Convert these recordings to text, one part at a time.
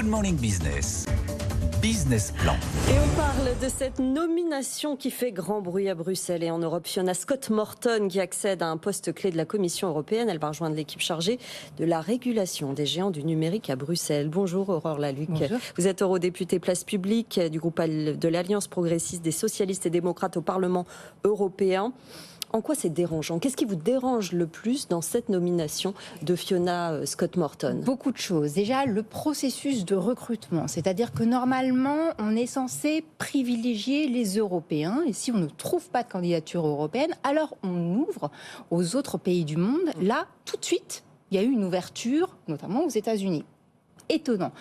Good Morning Business. Business Plan. Et on parle de cette nomination qui fait grand bruit à Bruxelles et en Europe. Fiona Scott-Morton qui accède à un poste clé de la Commission européenne. Elle va rejoindre l'équipe chargée de la régulation des géants du numérique à Bruxelles. Bonjour Aurore Laluc. Bonjour. Vous êtes eurodéputée Place Publique du groupe de l'Alliance progressiste des socialistes et démocrates au Parlement européen. En quoi c'est dérangeant ? Qu'est-ce qui vous dérange le plus dans cette nomination de Fiona Scott-Morton ? Beaucoup de choses. Déjà, le processus de recrutement. C'est-à-dire que normalement, on est censé privilégier les Européens. Et si on ne trouve pas de candidature européenne, alors on ouvre aux autres pays du monde. Là, tout de suite, il y a eu une ouverture, notamment aux États-Unis. Étonnant.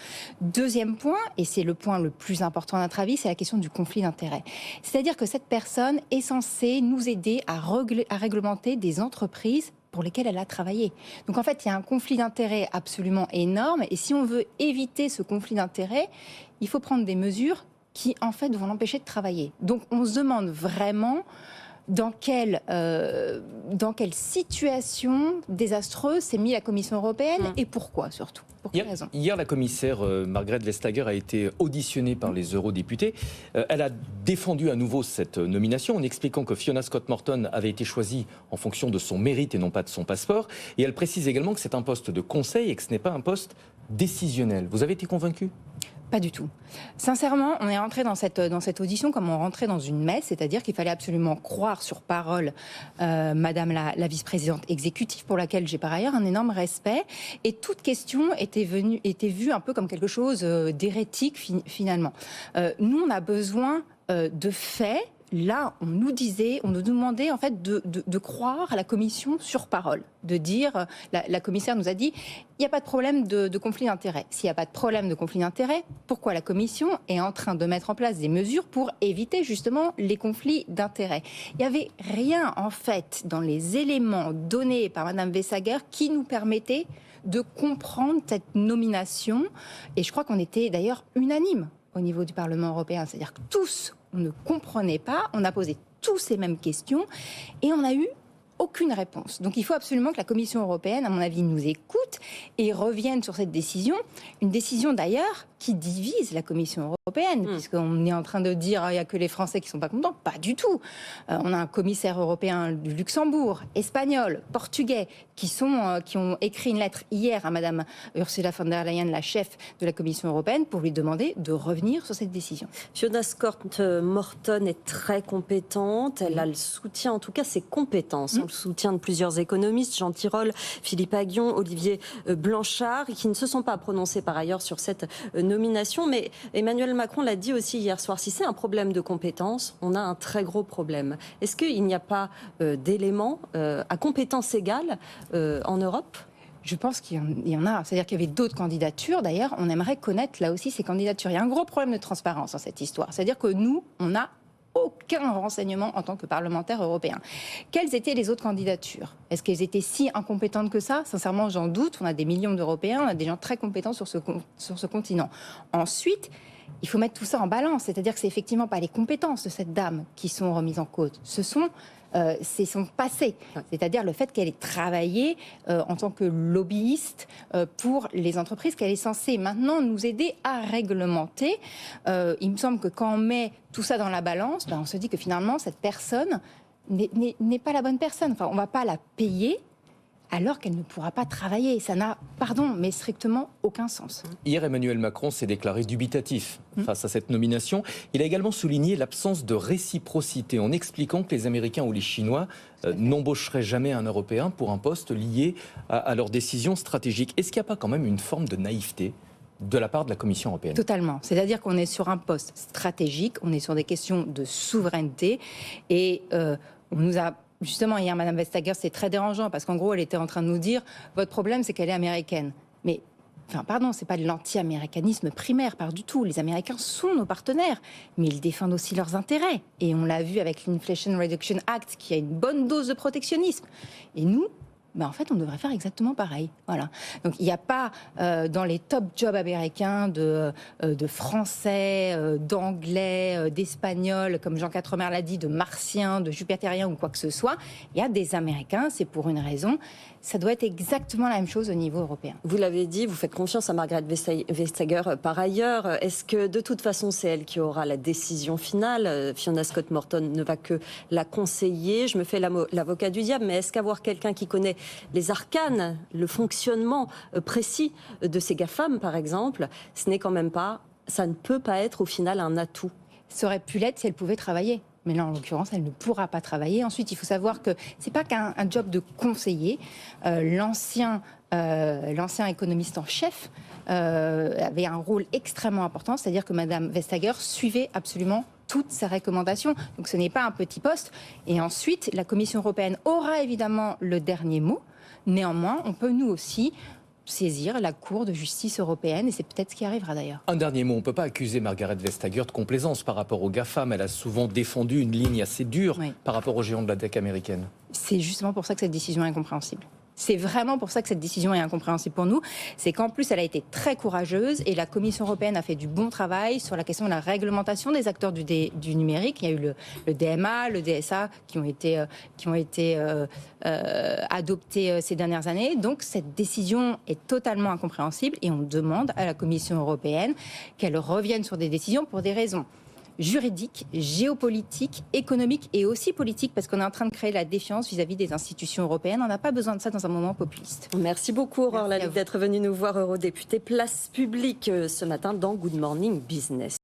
Deuxième point, et c'est le point le plus important à notre avis, c'est la question du conflit d'intérêts. C'est-à-dire que cette personne est censée nous aider à réglementer des entreprises pour lesquelles elle a travaillé. Donc en fait, il y a un conflit d'intérêts absolument énorme, et si on veut éviter ce conflit d'intérêts, il faut prendre des mesures qui en fait vont l'empêcher de travailler. Donc on se demande vraiment dans quelle situation désastreuse s'est mise la Commission européenne et pourquoi surtout. Pour quelle raison ? Hier, la commissaire Margrethe Vestager a été auditionnée par les eurodéputés. Elle a défendu à nouveau cette nomination en expliquant que Fiona Scott-Morton avait été choisie en fonction de son mérite et non pas de son passeport. Et elle précise également que c'est un poste de conseil et que ce n'est pas un poste décisionnel. Vous avez été convaincu ? Pas du tout. Sincèrement, on est rentré dans cette audition comme on rentrait dans une messe, c'est-à-dire qu'il fallait absolument croire sur parole Madame la vice-présidente exécutive, pour laquelle j'ai par ailleurs un énorme respect, et toute question était vue un peu comme quelque chose d'hérétique finalement. Nous, on a besoin de faits. Là, on nous demandait en fait de croire à la Commission sur parole, de dire, la commissaire nous a dit, il n'y a pas de problème de conflit d'intérêts. S'il n'y a pas de problème de conflit d'intérêts, pourquoi la Commission est en train de mettre en place des mesures pour éviter justement les conflits d'intérêts ? Il n'y avait rien en fait dans les éléments donnés par Madame Vestager qui nous permettait de comprendre cette nomination, et je crois qu'on était d'ailleurs unanime au niveau du Parlement européen, c'est-à-dire que tous, on ne comprenait pas, on a posé tous ces mêmes questions et on n'a eu aucune réponse. Donc il faut absolument que la Commission européenne, à mon avis, nous écoute et revienne sur cette décision. Une décision d'ailleurs qui divise la Commission européenne, puisqu'on est en train de dire il n'y a que les Français qui ne sont pas contents. Pas du tout. On a un commissaire européen du Luxembourg, espagnol, portugais, qui ont écrit une lettre hier à Madame Ursula von der Leyen, la chef de la Commission européenne, pour lui demander de revenir sur cette décision. Fiona Scott-Morton est très compétente. Elle a le soutien, en tout cas ses compétences, le soutien de plusieurs économistes, Jean Tirole, Philippe Aghion, Olivier Blanchard, qui ne se sont pas prononcés par ailleurs sur cette nomination. Mais Emmanuel Macron l'a dit aussi hier soir, si c'est un problème de compétences, on a un très gros problème. Est-ce qu'il n'y a pas d'éléments à compétences égales en Europe ? Je pense qu'il y en a. C'est-à-dire qu'il y avait d'autres candidatures. D'ailleurs, on aimerait connaître là aussi ces candidatures. Il y a un gros problème de transparence dans cette histoire. C'est-à-dire que nous, on n'a aucun renseignement en tant que parlementaire européen. Quelles étaient les autres candidatures ? Est-ce qu'elles étaient si incompétentes que ça ? Sincèrement, j'en doute. On a des millions d'Européens, on a des gens très compétents sur ce continent. Ensuite, il faut mettre tout ça en balance. C'est-à-dire que c'est effectivement pas les compétences de cette dame qui sont remises en cause. C'est son passé, c'est-à-dire le fait qu'elle ait travaillé en tant que lobbyiste pour les entreprises, qu'elle est censée maintenant nous aider à réglementer. Il me semble que quand on met tout ça dans la balance, on se dit que finalement cette personne n'est pas la bonne personne. Enfin, on ne va pas la payer alors qu'elle ne pourra pas travailler. Ça n'a, mais strictement aucun sens. Hier, Emmanuel Macron s'est déclaré dubitatif face à cette nomination. Il a également souligné l'absence de réciprocité en expliquant que les Américains ou les Chinois n'embaucheraient jamais un Européen pour un poste lié à leurs décisions stratégiques. Est-ce qu'il n'y a pas quand même une forme de naïveté de la part de la Commission européenne ? Totalement. C'est-à-dire qu'on est sur un poste stratégique, on est sur des questions de souveraineté et on nous a... Justement, hier, Madame Vestager, c'est très dérangeant parce qu'en gros, elle était en train de nous dire « Votre problème, c'est qu'elle est américaine. » Mais, c'est pas de l'anti-américanisme primaire, pas du tout. Les Américains sont nos partenaires, mais ils défendent aussi leurs intérêts. Et on l'a vu avec l'Inflation Reduction Act, qui a une bonne dose de protectionnisme. Et nous, ben en fait, on devrait faire exactement pareil. Voilà. Donc, il n'y a pas dans les top jobs américains de Français, d'Anglais, d'Espagnols, comme Jean Quatremer l'a dit, de Martiens, de Jupitériens ou quoi que ce soit. Il y a des Américains, c'est pour une raison. Ça doit être exactement la même chose au niveau européen. Vous l'avez dit, vous faites confiance à Margrethe Vestager par ailleurs. Est-ce que de toute façon, c'est elle qui aura la décision finale? Fiona Scott Morton ne va que la conseiller. Je me fais l'avocat du diable, mais est-ce qu'avoir quelqu'un qui connaît les arcanes, le fonctionnement précis de ces GAFAM, par exemple, ce n'est quand même pas, ça ne peut pas être au final un atout? Ça aurait pu l'être si elle pouvait travailler. Mais là, en l'occurrence, elle ne pourra pas travailler. Ensuite, il faut savoir que c'est pas qu'un job de conseiller. L'ancien économiste en chef avait un rôle extrêmement important, c'est-à-dire que Madame Vestager suivait absolument toutes ses recommandations. Donc ce n'est pas un petit poste. Et ensuite, la Commission européenne aura évidemment le dernier mot. Néanmoins, on peut nous aussi saisir la Cour de justice européenne, et c'est peut-être ce qui arrivera d'ailleurs. Un dernier mot, on ne peut pas accuser Margrethe Vestager de complaisance par rapport aux GAFAM. Elle a souvent défendu une ligne assez dure par rapport aux géants de la tech américaine. C'est justement pour ça que cette décision est incompréhensible. C'est vraiment pour ça que cette décision est incompréhensible pour nous. C'est qu'en plus, elle a été très courageuse et la Commission européenne a fait du bon travail sur la question de la réglementation des acteurs du numérique. Il y a eu le DMA, le DSA qui ont été adoptés ces dernières années. Donc cette décision est totalement incompréhensible et on demande à la Commission européenne qu'elle revienne sur des décisions pour des raisons juridique, géopolitique, économique et aussi politique, parce qu'on est en train de créer la défiance vis-à-vis des institutions européennes. On n'a pas besoin de ça dans un moment populiste. Merci beaucoup, Aurore Lalibde, d'être venue nous voir, eurodéputée Place Publique, ce matin dans Good Morning Business.